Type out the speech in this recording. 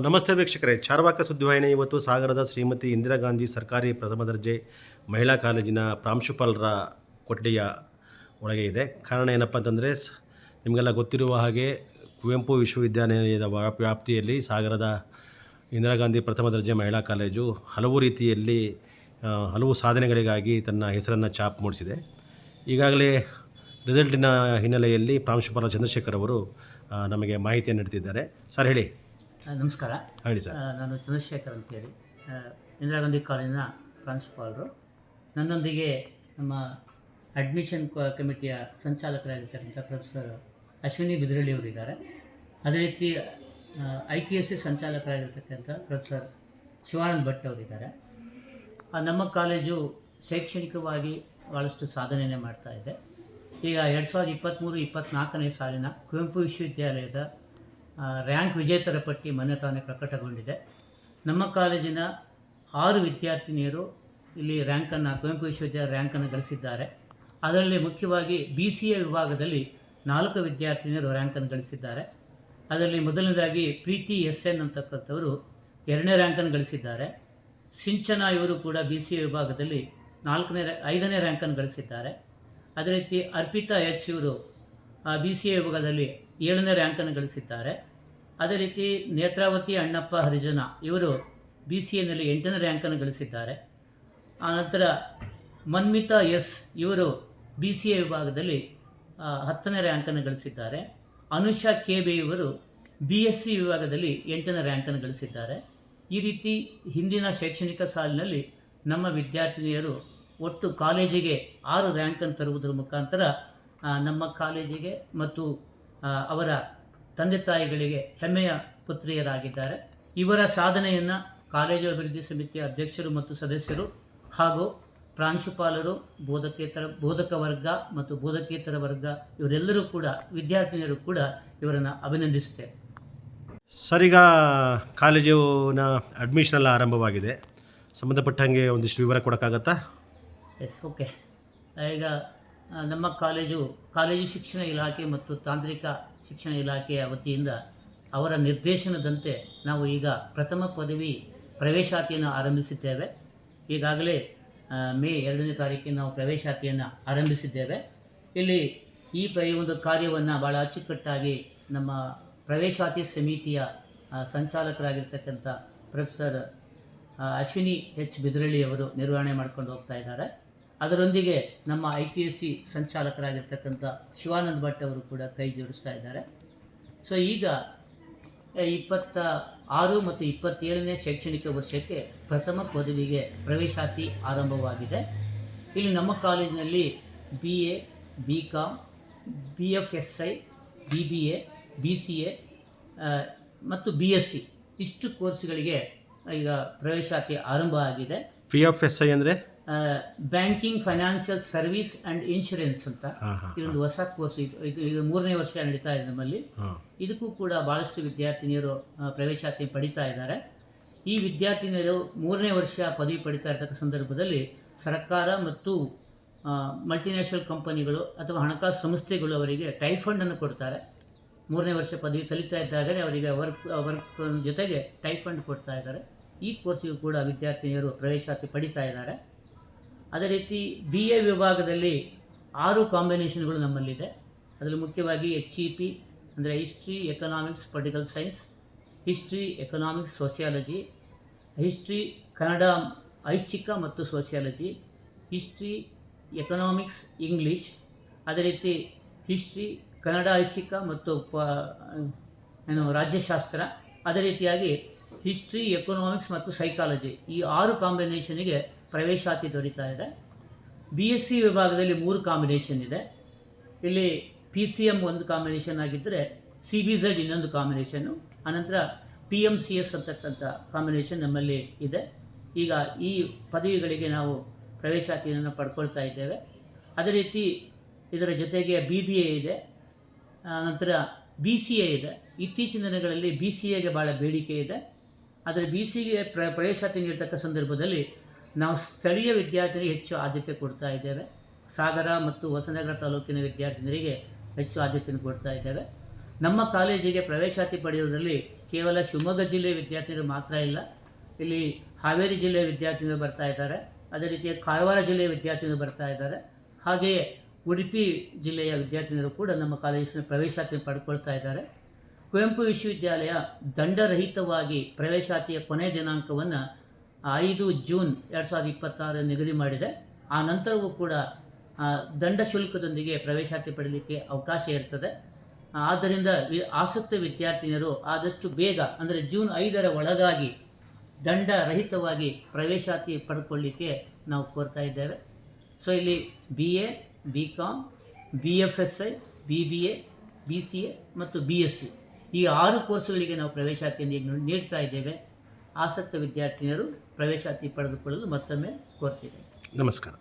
ನಮಸ್ತೆ ವೀಕ್ಷಕರೇ, ಚಾರ್ವಾಕ ಸುದ್ದಿವಾಹಿನಿ ಇವತ್ತು ಸಾಗರದ ಶ್ರೀಮತಿ ಇಂದಿರಾ ಗಾಂಧಿ ಸರ್ಕಾರಿ ಪ್ರಥಮ ದರ್ಜೆ ಮಹಿಳಾ ಕಾಲೇಜಿನ ಪ್ರಾಂಶುಪಾಲರ ಕೊಠಡಿಯ ಒಳಗೆ ಇದೆ. ಕಾರಣ ಏನಪ್ಪ ಅಂತಂದರೆ, ನಿಮಗೆಲ್ಲ ಗೊತ್ತಿರುವ ಹಾಗೆ ಕುವೆಂಪು ವಿಶ್ವವಿದ್ಯಾನಿಲಯದ ವ್ಯಾಪ್ತಿಯಲ್ಲಿ ಸಾಗರದ ಇಂದಿರಾ ಗಾಂಧಿ ಪ್ರಥಮ ದರ್ಜೆ ಮಹಿಳಾ ಕಾಲೇಜು ಹಲವು ರೀತಿಯಲ್ಲಿ ಹಲವು ಸಾಧನೆಗಳಿಗಾಗಿ ತನ್ನ ಹೆಸರನ್ನು ಛಾಪ್ ಮೂಡಿಸಿದೆ. ಈಗಾಗಲೇ ರಿಸಲ್ಟಿನ ಹಿನ್ನೆಲೆಯಲ್ಲಿ ಪ್ರಾಂಶುಪಾಲ ಚಂದ್ರಶೇಖರ್ ಅವರು ನಮಗೆ ಮಾಹಿತಿಯನ್ನು ನೀಡ್ತಿದ್ದಾರೆ. ಸರ್ ಹೇಳಿ. ನಮಸ್ಕಾರ. ಹೇಳಿ ಸರ್. ನಾನು ಚಂದ್ರಶೇಖರ್ ಅಂತೇಳಿ ಇಂದಿರಾ ಗಾಂಧಿ ಕಾಲೇಜಿನ ಪ್ರಾಂಶುಪಾಲರು. ನನ್ನೊಂದಿಗೆ ನಮ್ಮ ಅಡ್ಮಿಷನ್ ಕಮಿಟಿಯ ಸಂಚಾಲಕರಾಗಿರ್ತಕ್ಕಂಥ ಪ್ರೊಫೆಸರ್ ಅಶ್ವಿನಿ ಬಿದ್ರಳ್ಳಿ ಅವರಿದ್ದಾರೆ. ಅದೇ ರೀತಿ IQSC ಸಂಚಾಲಕರಾಗಿರ್ತಕ್ಕಂಥ ಪ್ರೊಫೆಸರ್ ಶಿವಾನಂದ ಭಟ್ ಅವರಿದ್ದಾರೆ. ನಮ್ಮ ಕಾಲೇಜು ಶೈಕ್ಷಣಿಕವಾಗಿ ಭಾಳಷ್ಟು ಸಾಧನೆಯನ್ನು ಮಾಡ್ತಾ ಇದೆ. ಈಗ 2023-24ನೇ ಸಾಲಿನ ಕುವೆಂಪು ವಿಶ್ವವಿದ್ಯಾಲಯದ ರ್ಯಾಂಕ್ ವಿಜೇತರ ಪಟ್ಟಿ ಮೊನ್ನೆ ತಾನೇ ಪ್ರಕಟಗೊಂಡಿದೆ. ನಮ್ಮ ಕಾಲೇಜಿನ 6 ವಿದ್ಯಾರ್ಥಿನಿಯರು ಇಲ್ಲಿ ಕುವೆಂಪು ವಿಶ್ವವಿದ್ಯಾಲಯ ರ್ಯಾಂಕನ್ನು ಗಳಿಸಿದ್ದಾರೆ. ಅದರಲ್ಲಿ ಮುಖ್ಯವಾಗಿ BCA ವಿಭಾಗದಲ್ಲಿ 4 ವಿದ್ಯಾರ್ಥಿನಿಯರು ರ್ಯಾಂಕನ್ನು ಗಳಿಸಿದ್ದಾರೆ. ಅದರಲ್ಲಿ ಮೊದಲನೇದಾಗಿ ಪ್ರೀತಿ SN ಅಂತಕ್ಕಂಥವರು 2ನೇ ರ್ಯಾಂಕನ್ನು ಗಳಿಸಿದ್ದಾರೆ. ಸಿಂಚನ ಇವರು ಕೂಡ BCA ವಿಭಾಗದಲ್ಲಿ 5ನೇ ರ್ಯಾಂಕನ್ನು ಗಳಿಸಿದ್ದಾರೆ. ಅದೇ ರೀತಿ ಅರ್ಪಿತಾ H ಇವರು BCA ವಿಭಾಗದಲ್ಲಿ 7ನೇ ರ್ಯಾಂಕನ್ನು ಗಳಿಸಿದ್ದಾರೆ. ಅದೇ ರೀತಿ ನೇತ್ರಾವತಿ ಅಣ್ಣಪ್ಪ ಹರಿಜನ ಇವರು BCAನಲ್ಲಿ 8ನೇ ರ್ಯಾಂಕನ್ನು ಗಳಿಸಿದ್ದಾರೆ. ಆನಂತರ ಮನ್ಮಿತಾ S ಇವರು BCA ವಿಭಾಗದಲ್ಲಿ 10ನೇ ರ್ಯಾಂಕನ್ನು ಗಳಿಸಿದ್ದಾರೆ. ಅನುಷಾ KB ಇವರು BSc ವಿಭಾಗದಲ್ಲಿ 8ನೇ ರ್ಯಾಂಕನ್ನು ಗಳಿಸಿದ್ದಾರೆ. ಈ ರೀತಿ ಹಿಂದಿನ ಶೈಕ್ಷಣಿಕ ಸಾಲಿನಲ್ಲಿ ನಮ್ಮ ವಿದ್ಯಾರ್ಥಿನಿಯರು ಒಟ್ಟು ಕಾಲೇಜಿಗೆ 6 ರ್ಯಾಂಕನ್ನು ತರುವುದರ ಮುಖಾಂತರ ನಮ್ಮ ಕಾಲೇಜಿಗೆ ಮತ್ತು ಅವರ ತಂದೆ ತಾಯಿಗಳಿಗೆ ಹೆಮ್ಮೆಯ ಪುತ್ರಿಯರಾಗಿದ್ದಾರೆ. ಇವರ ಸಾಧನೆಯನ್ನು ಕಾಲೇಜು ಅಭಿವೃದ್ಧಿ ಸಮಿತಿಯ ಅಧ್ಯಕ್ಷರು ಮತ್ತು ಸದಸ್ಯರು ಹಾಗೂ ಪ್ರಾಂಶುಪಾಲರು, ಬೋಧಕ ವರ್ಗ ಮತ್ತು ಬೋಧಕೇತರ ವರ್ಗ ಇವರೆಲ್ಲರೂ ಕೂಡ, ವಿದ್ಯಾರ್ಥಿನಿಯರು ಕೂಡ ಇವರನ್ನು ಅಭಿನಂದಿಸುತ್ತೇವೆ. ಸರ್, ಈಗ ಕಾಲೇಜಿನ ಅಡ್ಮಿಷನ್ ಎಲ್ಲ ಆರಂಭವಾಗಿದೆ. ಸಂಬಂಧಪಟ್ಟಂಗೆ ಒಂದಿಷ್ಟು ವಿವರ ಕೊಡೋಕ್ಕಾಗತ್ತಾ? S, okay. ಈಗ ನಮ್ಮ ಕಾಲೇಜು ಶಿಕ್ಷಣ ಇಲಾಖೆ ಮತ್ತು ತಾಂತ್ರಿಕ ಶಿಕ್ಷಣ ಇಲಾಖೆಯ ವತಿಯಿಂದ ಅವರ ನಿರ್ದೇಶನದಂತೆ ನಾವು ಈಗ ಪ್ರಥಮ ಪದವಿ ಪ್ರವೇಶಾತಿಯನ್ನು ಆರಂಭಿಸಿದ್ದೇವೆ. ಈಗಾಗಲೇ ಮೇ 2ನೇ ತಾರೀಕಿನ ನಾವು ಪ್ರವೇಶಾತಿಯನ್ನು ಆರಂಭಿಸಿದ್ದೇವೆ. ಇಲ್ಲಿ ಈ ಒಂದು ಕಾರ್ಯವನ್ನು ಭಾಳ ಅಚ್ಚುಕಟ್ಟಾಗಿ ನಮ್ಮ ಪ್ರವೇಶಾತಿ ಸಮಿತಿಯ ಸಂಚಾಲಕರಾಗಿರ್ತಕ್ಕಂಥ ಪ್ರೊಫೆಸರ್ ಅಶ್ವಿನಿ H ಬಿದ್ರಳ್ಳಿ ಅವರು ನಿರ್ವಹಣೆ ಮಾಡ್ಕೊಂಡು ಹೋಗ್ತಾ ಇದ್ದಾರೆ. ಅದರೊಂದಿಗೆ ನಮ್ಮ IQSC ಸಂಚಾಲಕರಾಗಿರ್ತಕ್ಕಂಥ ಶಿವಾನಂದ ಭಟ್ ಅವರು ಕೂಡ ಕೈ ಜೋಡಿಸ್ತಾ ಇದ್ದಾರೆ. ಸೊ ಈಗ 26 ಮತ್ತು 27ನೇ ಶೈಕ್ಷಣಿಕ ವರ್ಷಕ್ಕೆ ಪ್ರಥಮ ಪದವಿಗೆ ಪ್ರವೇಶಾತಿ ಆರಂಭವಾಗಿದೆ. ಇಲ್ಲಿ ನಮ್ಮ ಕಾಲೇಜಿನಲ್ಲಿ BA, BCom, BFSI, BBA, BCA ಮತ್ತು BSc ಇಷ್ಟು ಕೋರ್ಸ್ಗಳಿಗೆ ಈಗ ಪ್ರವೇಶಾತಿ ಆರಂಭ ಆಗಿದೆ. PFSI ಅಂದರೆ banking, financial service and insurance ಅಂತ ಇದೊಂದು ಹೊಸ ಕೋರ್ಸ್. ಇದು 3ನೇ ವರ್ಷ ನಡೀತಾ ಇದೆ ನಮ್ಮಲ್ಲಿ. ಇದಕ್ಕೂ ಕೂಡ ಭಾಳಷ್ಟು ವಿದ್ಯಾರ್ಥಿನಿಯರು ಪ್ರವೇಶಾತಿ ಪಡಿತಾ ಇದ್ದಾರೆ. ಈ ವಿದ್ಯಾರ್ಥಿನಿಯರು 3ನೇ ವರ್ಷ ಪದವಿ ಪಡಿತಾ ಇರ್ತಕ್ಕ ಸಂದರ್ಭದಲ್ಲಿ ಸರ್ಕಾರ ಮತ್ತು ಮಲ್ಟಿನ್ಯಾಷನಲ್ ಕಂಪನಿಗಳು ಅಥವಾ ಹಣಕಾಸು ಸಂಸ್ಥೆಗಳು ಅವರಿಗೆ ಟೈಫಂಡನ್ನು ಕೊಡ್ತಾರೆ. 3ನೇ ವರ್ಷ ಪದವಿ ಕಲಿತಾ ಇದ್ದಾಗಲೇ ಅವರಿಗೆ ವರ್ಕ್ ಜೊತೆಗೆ ಟೈಫಂಡ್ ಕೊಡ್ತಾ ಇದ್ದಾರೆ. ಈ ಕೋರ್ಸಿಗೂ ಕೂಡ ವಿದ್ಯಾರ್ಥಿನಿಯರು ಪ್ರವೇಶಾತಿ ಪಡಿತಾ ಇದ್ದಾರೆ. ಅದೇ ರೀತಿ BA ವಿಭಾಗದಲ್ಲಿ 6 ಕಾಂಬಿನೇಷನ್ಗಳು ನಮ್ಮಲ್ಲಿದೆ. ಅದರಲ್ಲಿ ಮುಖ್ಯವಾಗಿ HEP ಅಂದರೆ history, economics, political science, history, economics, sociology, history, Kannada ಐಚ್ಛಿಕ ಮತ್ತು ಸೋಷಿಯಾಲಜಿ, ಹಿಸ್ಟ್ರಿ, ಎಕನಾಮಿಕ್ಸ್, ಇಂಗ್ಲೀಷ್, ಅದೇ ರೀತಿ ಹಿಸ್ಟ್ರಿ, ಕನ್ನಡ ಐಚ್ಛಿಕ ಮತ್ತು ರಾಜ್ಯಶಾಸ್ತ್ರ, ಅದೇ ರೀತಿಯಾಗಿ ಹಿಸ್ಟ್ರಿ, ಎಕನಾಮಿಕ್ಸ್ ಮತ್ತು ಸೈಕಾಲಜಿ, ಈ 6 ಕಾಂಬಿನೇಷನಿಗೆ ಪ್ರವೇಶಾತಿ ದೊರೀತಾ ಇದೆ. BSc ವಿಭಾಗದಲ್ಲಿ 3 ಕಾಂಬಿನೇಷನ್ ಇದೆ. ಇಲ್ಲಿ PCM ಒಂದು ಕಾಂಬಿನೇಷನ್ ಆಗಿದ್ದರೆ CBZ ಇನ್ನೊಂದು ಕಾಂಬಿನೇಷನ್ನು, ಅನಂತರ PMCS ಅಂತಕ್ಕಂಥ ಕಾಂಬಿನೇಷನ್ ನಮ್ಮಲ್ಲಿ ಇದೆ. ಈಗ ಈ ಪದವಿಗಳಿಗೆ ನಾವು ಪ್ರವೇಶಾತಿಯನ್ನು ಪಡ್ಕೊಳ್ತಾ ಇದ್ದೇವೆ. ಅದೇ ರೀತಿ ಇದರ ಜೊತೆಗೆ BBA ಇದೆ, ನಂತರ BCA ಇದೆ. ಇತ್ತೀಚಿನ ದಿನಗಳಲ್ಲಿ BCAಗೆ ಭಾಳ ಬೇಡಿಕೆ ಇದೆ. ಆದರೆ BCAಗೆ ಪ್ರವೇಶಾತಿ ನೀಡತಕ್ಕ ಸಂದರ್ಭದಲ್ಲಿ ನಾವು ಸ್ಥಳೀಯ ವಿದ್ಯಾರ್ಥಿಗಳಿಗೆ ಹೆಚ್ಚು ಆದ್ಯತೆ ಕೊಡ್ತಾ ಇದ್ದೇವೆ. ಸಾಗರ ಮತ್ತು ಹೊಸನಗರ ತಾಲೂಕಿನ ವಿದ್ಯಾರ್ಥಿನಿಯರಿಗೆ ಹೆಚ್ಚು ಆದ್ಯತೆಯನ್ನು ಕೊಡ್ತಾ ಇದ್ದೇವೆ. ನಮ್ಮ ಕಾಲೇಜಿಗೆ ಪ್ರವೇಶಾತಿ ಪಡೆಯುವುದರಲ್ಲಿ ಕೇವಲ ಶಿವಮೊಗ್ಗ ಜಿಲ್ಲೆಯ ವಿದ್ಯಾರ್ಥಿಗಳು ಮಾತ್ರ ಇಲ್ಲ, ಇಲ್ಲಿ ಹಾವೇರಿ ಜಿಲ್ಲೆಯ ವಿದ್ಯಾರ್ಥಿಗಳು ಬರ್ತಾ ಇದ್ದಾರೆ, ಅದೇ ರೀತಿ ಕಾರವಾರ ಜಿಲ್ಲೆಯ ವಿದ್ಯಾರ್ಥಿಗಳು ಬರ್ತಾ ಇದ್ದಾರೆ, ಹಾಗೆಯೇ ಉಡುಪಿ ಜಿಲ್ಲೆಯ ವಿದ್ಯಾರ್ಥಿಗಳು ಕೂಡ ನಮ್ಮ ಕಾಲೇಜಿನ ಪ್ರವೇಶಾತಿ ಪಡ್ಕೊಳ್ತಾ ಇದ್ದಾರೆ. ಕುವೆಂಪು ವಿಶ್ವವಿದ್ಯಾಲಯ ದಂಡರಹಿತವಾಗಿ ಪ್ರವೇಶಾತಿಯ ಕೊನೆಯ ದಿನಾಂಕವನ್ನು 5 ಜೂನ್ 2026 ನಿಗದಿ ಮಾಡಿದೆ. ಆ ನಂತರವೂ ಕೂಡ ದಂಡ ಶುಲ್ಕದೊಂದಿಗೆ ಪ್ರವೇಶಾತಿ ಪಡೆಯಲಿಕ್ಕೆ ಅವಕಾಶ ಇರ್ತದೆ. ಆದ್ದರಿಂದ ಆಸಕ್ತ ವಿದ್ಯಾರ್ಥಿನಿಯರು ಆದಷ್ಟು ಬೇಗ ಅಂದರೆ ಜೂನ್ 5ರ ಒಳಗಾಗಿ ದಂಡರಹಿತವಾಗಿ ಪ್ರವೇಶಾತಿ ಪಡ್ಕೊಳ್ಳಿಕ್ಕೆ ನಾವು ಕೋರ್ತಾ ಇದ್ದೇವೆ. ಸೊ ಇಲ್ಲಿ BA, BCom, BFSI, BBA, BCA ಮತ್ತು BSc ಈ 6 ಕೋರ್ಸುಗಳಿಗೆ ನಾವು ಪ್ರವೇಶಾತಿಯನ್ನು ನೀಡ್ತಾ ಇದ್ದೇವೆ. ಆಸಕ್ತ ವಿದ್ಯಾರ್ಥಿನಿಯರು ಪ್ರವೇಶಾತಿ ಪಡೆದುಕೊಳ್ಳಲು ಮತ್ತೊಮ್ಮೆ ಕೋರ್ತಿದ್ದೇವೆ. ನಮಸ್ಕಾರ.